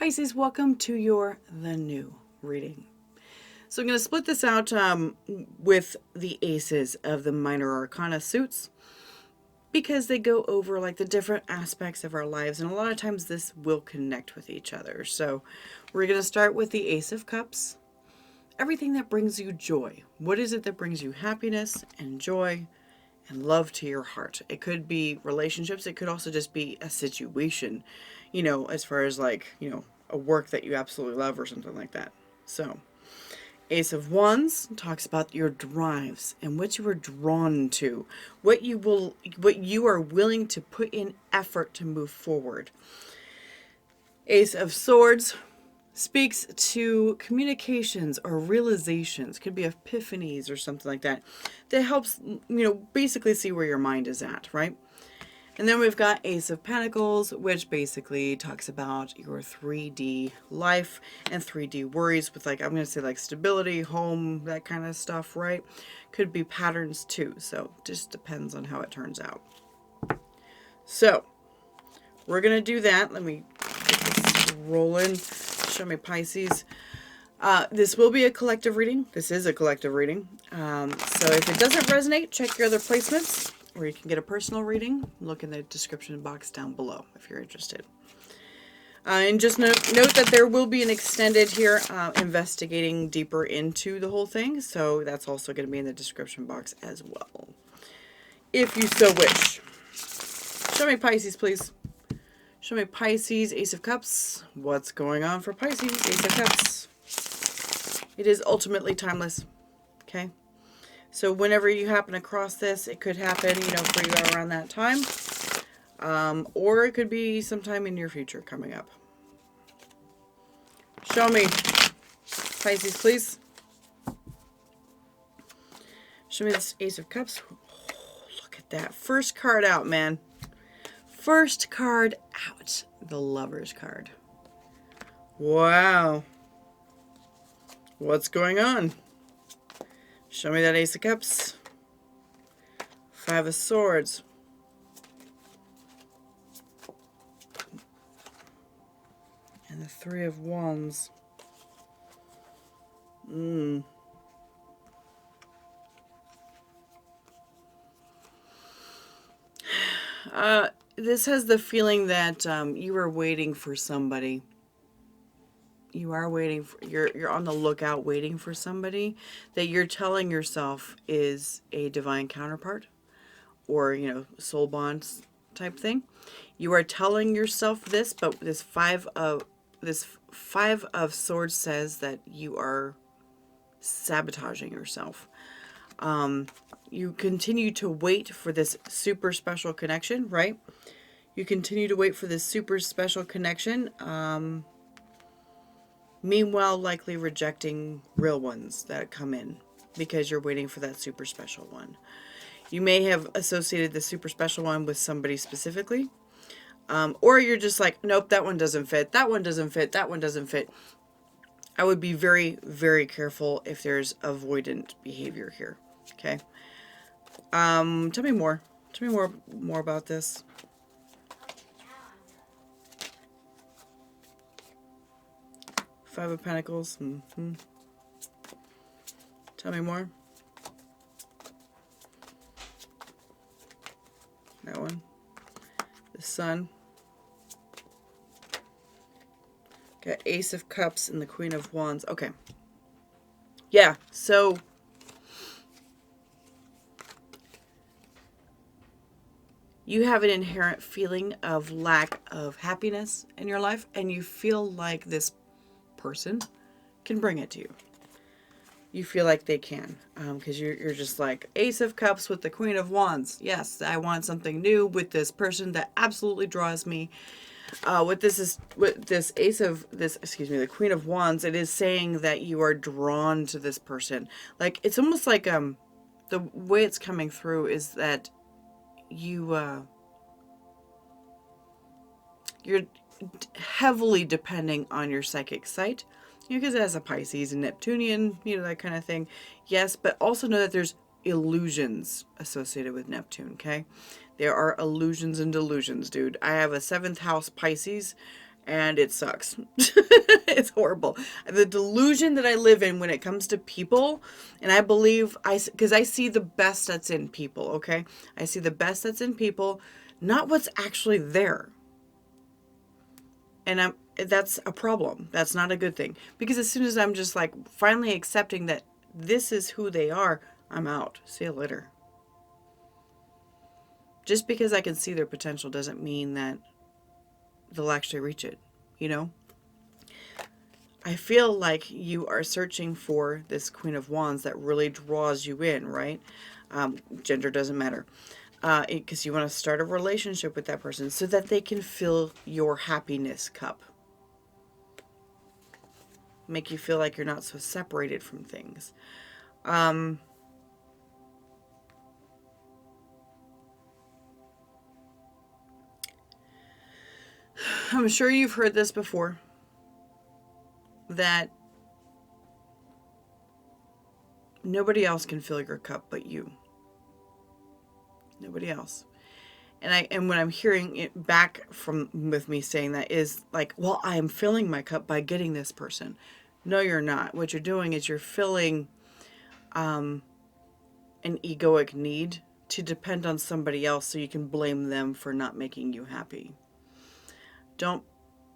Pisces, welcome to your The New reading. So I'm going to split this out with the aces of the minor arcana suits because they go over like the different aspects of our lives, and a lot of times this will connect with each other. So we're going to start with the Ace of Cups. Everything that brings you joy. What is it that brings you happiness and joy and love to your heart? It could be relationships. It could also just be a situation, as far as a work that you absolutely love or something like that. So Ace of Wands talks about your drives and what you are drawn to, what you are willing to put in effort to move forward. Ace of Swords speaks to communications or realizations, could be epiphanies or something like that, that helps, basically see where your mind is at, right? And then we've got Ace of Pentacles, which basically talks about your 3D life and 3D worries with I'm going to say stability, home, that kind of stuff, right? Could be patterns too. So just depends on how it turns out. So we're going to do that. Let me get this rolling. Show me Pisces. This will be a collective reading. This is a collective reading. So if it doesn't resonate, check your other placements, or you can get a personal reading. Look in the description box down below if you're interested. And just note that there will be an extended here investigating deeper into the whole thing. So that's also going to be in the description box as well, if you so wish. Show me Pisces, please. Show me Pisces, Ace of Cups. What's going on for Pisces, Ace of Cups? It is ultimately timeless. Okay? So whenever you happen across this, it could happen, for you around that time. Or it could be sometime in your future coming up. Show me Pisces, please. Show me this Ace of Cups. Oh, look at that. First card out, man. First card out, the Lover's card. Wow. What's going on? Show me that Ace of Cups. Five of Swords. And the Three of Wands. This has the feeling that you are waiting for somebody. You are waiting for, you're on the lookout waiting for somebody that you're telling yourself is a divine counterpart or, soul bonds type thing. You are telling yourself this, but this five of Swords says that you are sabotaging yourself. You continue to wait for this super special connection, right? You continue to wait for this super special connection. Meanwhile, likely rejecting real ones that come in because you're waiting for that super special one. You may have associated the super special one with somebody specifically. Or you're just like, nope, that one doesn't fit. That one doesn't fit. That one doesn't fit. I would be very, very careful if there's avoidant behavior here. Okay. Tell me more. Tell me more about this. Five of Pentacles. Tell me more. That one. The Sun. Got Ace of Cups and the Queen of Wands. Okay. Yeah, so you have an inherent feeling of lack of happiness in your life, and you feel like this person can bring it to you. You feel like they can, because you're just like Ace of Cups with the Queen of Wands. Yes, I want something new with this person that absolutely draws me. The Queen of Wands, it is saying that you are drawn to this person. Like, it's almost like the way it's coming through is that you're heavily depending on your psychic sight, because as a Pisces and Neptunian, that kind of thing. Yes, but also know that there's illusions associated with Neptune, okay? There are illusions and delusions, dude. I have a 7th house Pisces, and it sucks. It's horrible. The delusion that I live in when it comes to people, and I believe because I see the best that's in people, okay? I see the best that's in people, not what's actually there. And that's a problem. That's not a good thing. Because as soon as I'm just like finally accepting that this is who they are, I'm out. See you later. Just because I can see their potential doesn't mean that they'll actually reach it, you know? I feel like you are searching for this Queen of Wands that really draws you in, right? Gender doesn't matter. Because you want to start a relationship with that person so that they can fill your happiness cup. Make you feel like you're not so separated from things. I'm sure you've heard this before, that nobody else can fill your cup but you. Nobody else. And when I'm hearing it back from with me saying that is like, well, I am filling my cup by getting this person. No, you're not. What you're doing is you're filling an egoic need to depend on somebody else so you can blame them for not making you happy.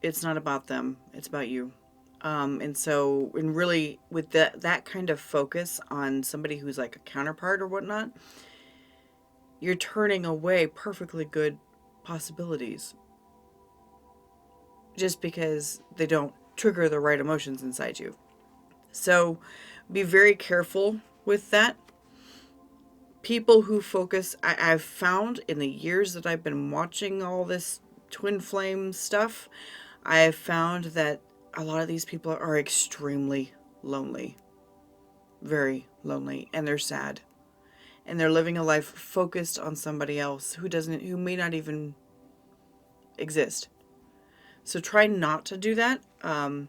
It's not about them. It's about you. And really with that kind of focus on somebody who's like a counterpart or whatnot, you're turning away perfectly good possibilities just because they don't trigger the right emotions inside you. So be very careful with that. People who focus, I've found in the years that I've been watching all this twin flame stuff, I've found that a lot of these people are extremely lonely. Very lonely. And they're sad. And they're living a life focused on somebody else who may not even exist. So try not to do that. I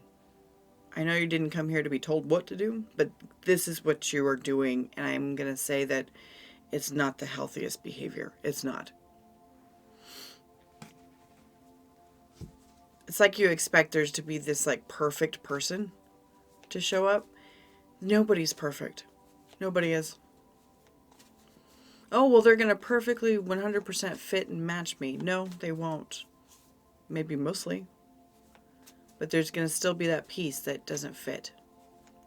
know you didn't come here to be told what to do, but this is what you are doing. And I'm going to say that it's not the healthiest behavior. It's not. It's like you expect there's to be this like perfect person to show up. Nobody's perfect. Nobody is. Oh, well, they're going to perfectly 100% fit and match me. No, they won't. Maybe mostly. But there's going to still be that piece that doesn't fit.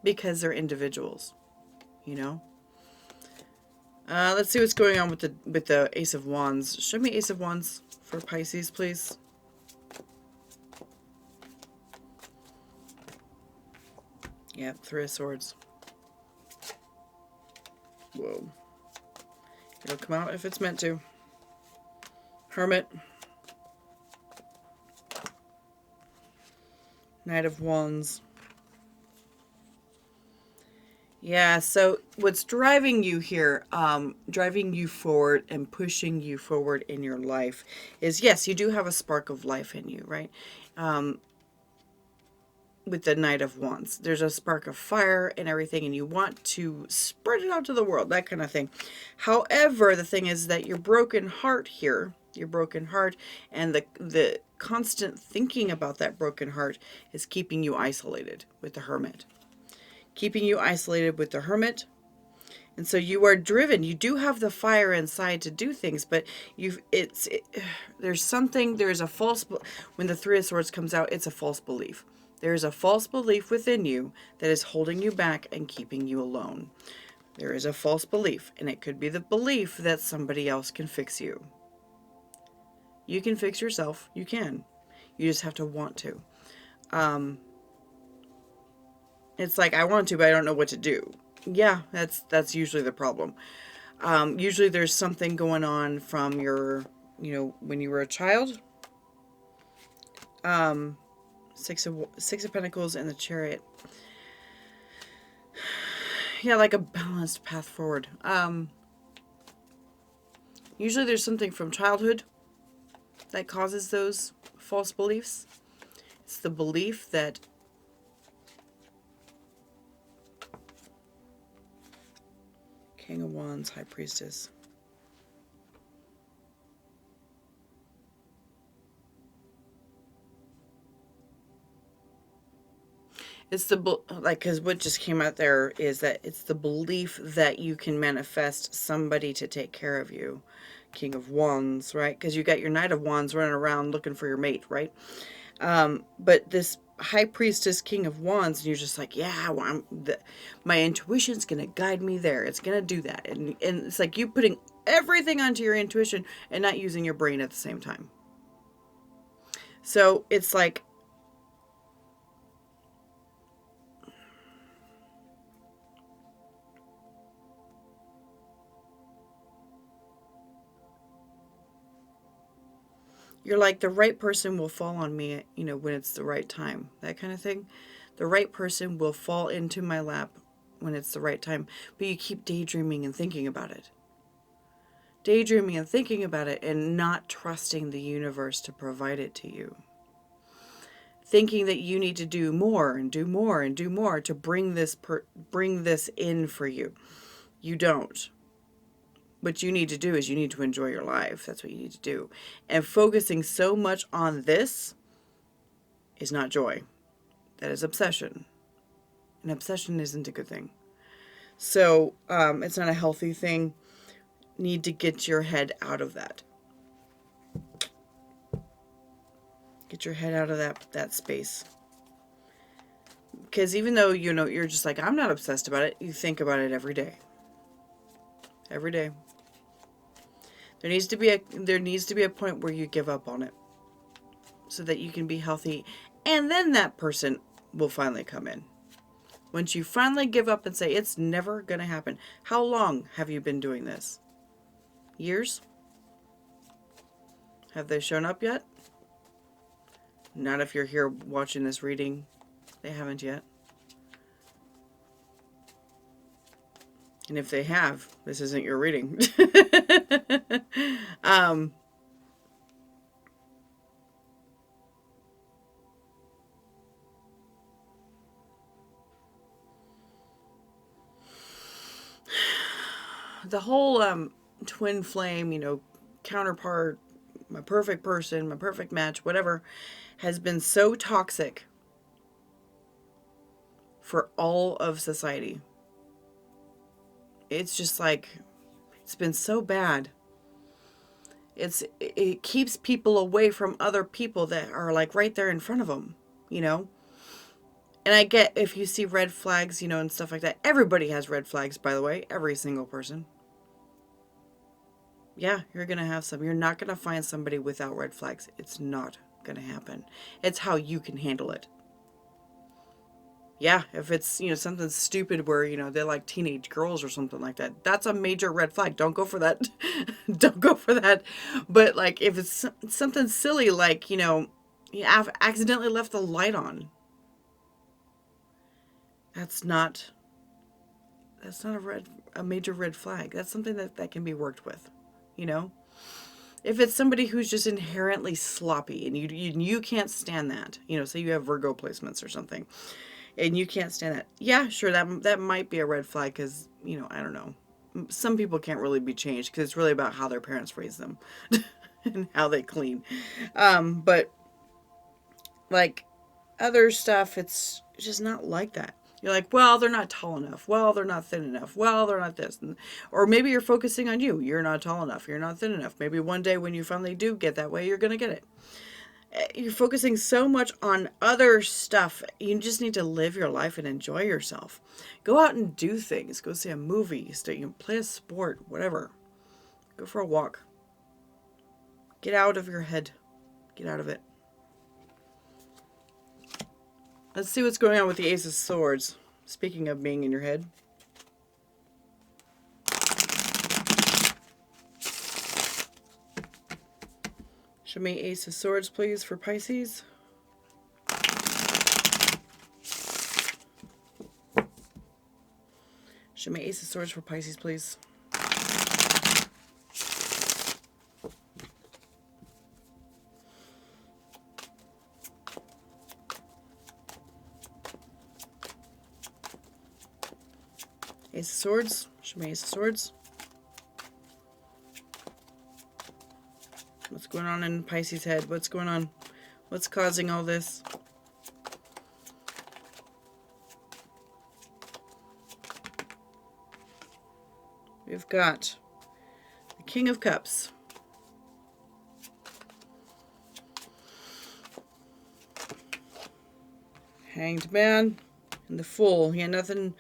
Because they're individuals. You know? Let's see what's going on with the Ace of Wands. Show me Ace of Wands for Pisces, please. Yep, Three of Swords. Whoa. It'll come out if it's meant to. Hermit. Knight of Wands. Yeah, so what's driving you here, driving you forward and pushing you forward in your life is, yes, you do have a spark of life in you, right? With the Knight of Wands. There's a spark of fire and everything, and you want to spread it out to the world, that kind of thing. However, the thing is that your broken heart here, and the constant thinking about that broken heart is keeping you isolated with the Hermit. Keeping you isolated with the Hermit. And so you are driven. You do have the fire inside to do things, but there's a false, when the Three of Swords comes out, it's a false belief. There is a false belief within you that is holding you back and keeping you alone. There is a false belief, and it could be the belief that somebody else can fix you. You can fix yourself. You can. You just have to want to. It's like, I want to, but I don't know what to do. Yeah, that's usually the problem. Usually there's something going on from when you were a child. Six of Pentacles and the Chariot. Yeah, like a balanced path forward. Usually there's something from childhood that causes those false beliefs. It's the belief that King of Wands, High Priestess. It's the, like, because what just came out there is that it's the belief that you can manifest somebody to take care of you. King of Wands, right? Because you got your Knight of Wands running around looking for your mate, right? But this High Priestess, King of Wands, and you're just like, yeah, well, my intuition's going to guide me there. It's going to do that. And it's like you putting everything onto your intuition and not using your brain at the same time. So it's like, you're like, the right person will fall on me, when it's the right time. That kind of thing. The right person will fall into my lap when it's the right time. But you keep daydreaming and thinking about it. Daydreaming and thinking about it and not trusting the universe to provide it to you. Thinking that you need to do more and do more and do more to bring this in for you. You don't. What you need to do is you need to enjoy your life. That's what you need to do. And focusing so much on this is not joy. That is obsession. And obsession isn't a good thing. So it's not a healthy thing. Need to get your head out of that. Get your head out of that space. Because even though, you're just like, I'm not obsessed about it, you think about it every day. Every day. There needs to be a point where you give up on it so that you can be healthy, and then that person will finally come in. Once you finally give up and say it's never going to happen. How long have you been doing this? Years? Have they shown up yet? Not if you're here watching this reading. They haven't yet. And if they have, this isn't your reading. The whole twin flame, counterpart, my perfect person, my perfect match, whatever, has been so toxic for all of society. It's just like, it's been so bad. It keeps people away from other people that are like right there in front of them, And I get if you see red flags, and stuff like that. Everybody has red flags, by the way. Every single person. Yeah, you're going to have some. You're not going to find somebody without red flags. It's not going to happen. It's how you can handle it. Yeah, if it's, something stupid where, they're like teenage girls or something like that, that's a major red flag. Don't go for that. Don't go for that. But, like, if it's something silly like, you have accidentally left the light on, that's not a major red flag. That's something that can be worked with, If it's somebody who's just inherently sloppy and you can't stand that, say you have Virgo placements or something, and you can't stand that. Yeah, sure, that might be a red flag because, I don't know. Some people can't really be changed because it's really about how their parents raised them and how they clean. But, like, other stuff, it's just not like that. You're like, well, they're not tall enough. Well, they're not thin enough. Well, they're not this. Or maybe you're focusing on you. You're not tall enough. You're not thin enough. Maybe one day when you finally do get that way, you're going to get it. You're focusing so much on other stuff. You just need to live your life and enjoy yourself. Go out and do things. Go see a movie. Play a sport. Whatever. Go for a walk. Get out of your head. Get out of it. Let's see what's going on with the Ace of Swords. Speaking of being in your head. Show me Ace of Swords, please, for Pisces. Show me Ace of Swords for Pisces, please. Ace of Swords. Show me Ace of Swords. What's going on in Pisces' head? What's going on? What's causing all this? we've got the King of Cups. Hanged Man and the Fool. Yeah, nothing.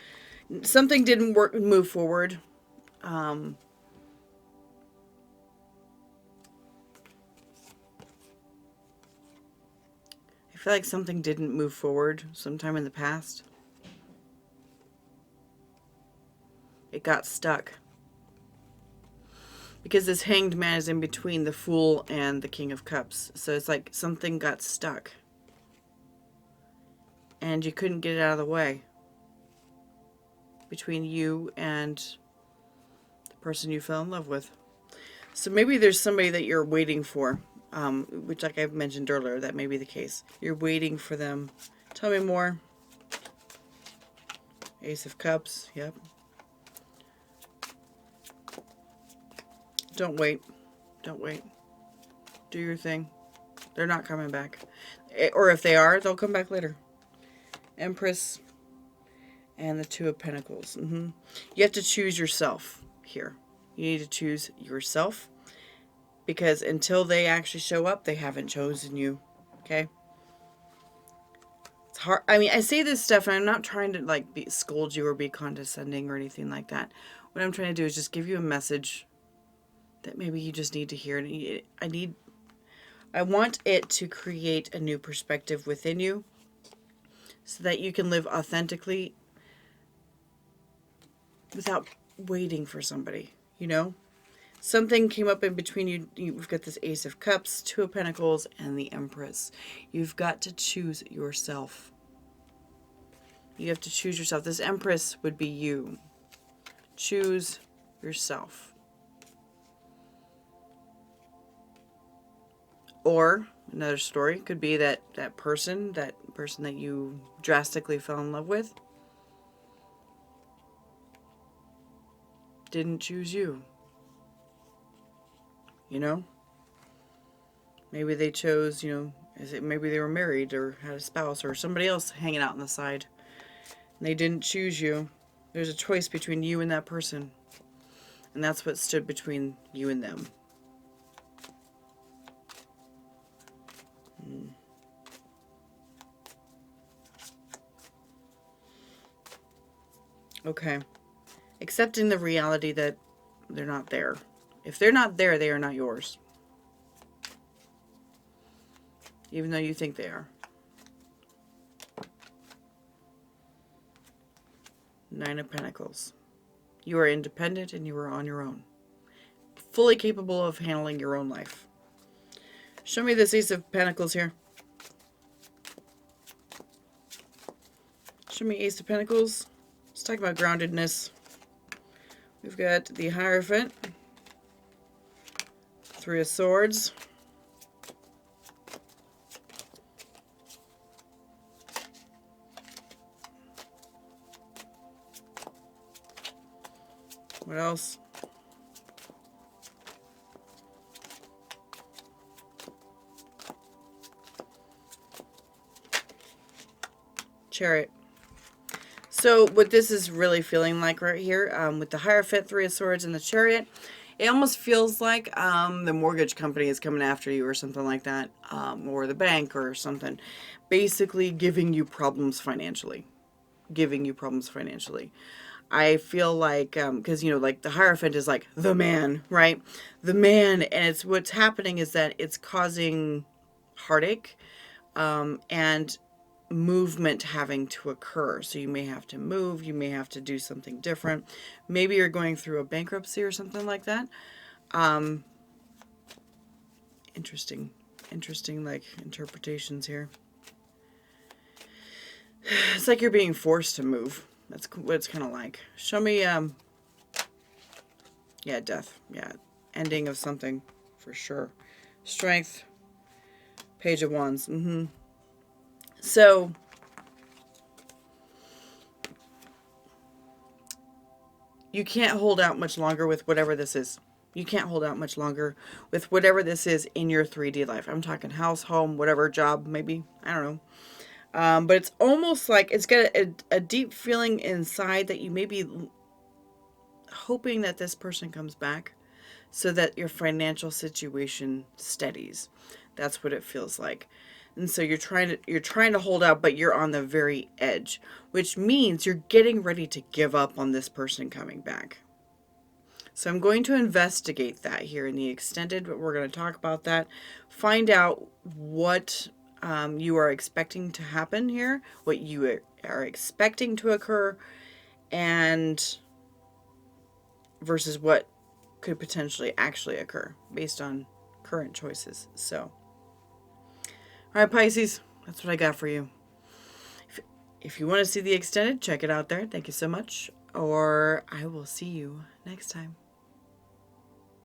Something didn't move forward. I feel like something didn't move forward sometime in the past. It got stuck. Because this Hanged Man is in between the Fool and the King of Cups. So it's like something got stuck. And you couldn't get it out of the way. Between you and the person you fell in love with. So maybe there's somebody that you're waiting for. Which, like I mentioned earlier, that may be the case. You're waiting for them. Tell me more. Ace of Cups. Yep. Don't wait. Don't wait. Do your thing. They're not coming back. Or if they are, they'll come back later. Empress. And the Two of Pentacles. You have to choose yourself here. You need to choose yourself. Because until they actually show up, they haven't chosen you. Okay? It's hard. I mean, I say this stuff and I'm not trying to like scold you or be condescending or anything like that. What I'm trying to do is just give you a message that maybe you just need to hear. I want it to create a new perspective within you so that you can live authentically without waiting for somebody, you know? Something came up in between you. You've got this Ace of Cups, Two of Pentacles, and the Empress. You've got to choose yourself. You have to choose yourself. This Empress would be you. Choose yourself. Or another story could be that person that you drastically fell in love with didn't choose you. You know? Maybe they chose, maybe they were married or had a spouse or somebody else hanging out on the side. And they didn't choose you. There's a choice between you and that person. And that's what stood between you and them. Okay. Accepting the reality that they're not there. If they're not there, they are not yours. Even though you think they are. Nine of Pentacles. You are independent and you are on your own. Fully capable of handling your own life. Show me this Ace of Pentacles here. Show me Ace of Pentacles. Let's talk about groundedness. We've got the Hierophant. Three of Swords. What else? Chariot. So what this is really feeling like right here, with the Hierophant, Three of Swords, and the Chariot, it almost feels like the mortgage company is coming after you or something like that, or the bank or something, basically giving you problems financially. I feel like, because, like the Hierophant is like the man, right? The man, and what's happening is that it's causing heartache, and movement having to occur. So you may have to move, you may have to do something different. Maybe you're going through a bankruptcy or something like that. Interesting like interpretations here. It's like you're being forced to move. That's what it's kind of like. Show me, yeah, death. Yeah, ending of something for sure. Strength. Page of Wands. So, you can't hold out much longer with whatever this is. You can't hold out much longer with whatever this is in your 3D life. I'm talking house, home, whatever, job, maybe. I don't know. But it's almost like it's got a deep feeling inside that you maybe hoping that this person comes back so that your financial situation steadies. That's what it feels like. And so you're trying to hold out, but you're on the very edge, which means you're getting ready to give up on this person coming back. So I'm going to investigate that here in the extended, but we're going to talk about that. Find out what you are expecting to happen here, what you are expecting to occur, and versus what could potentially actually occur based on current choices. So, all right, Pisces, that's what I got for you. If you want to see the extended, check it out there. Thank you so much. Or I will see you next time.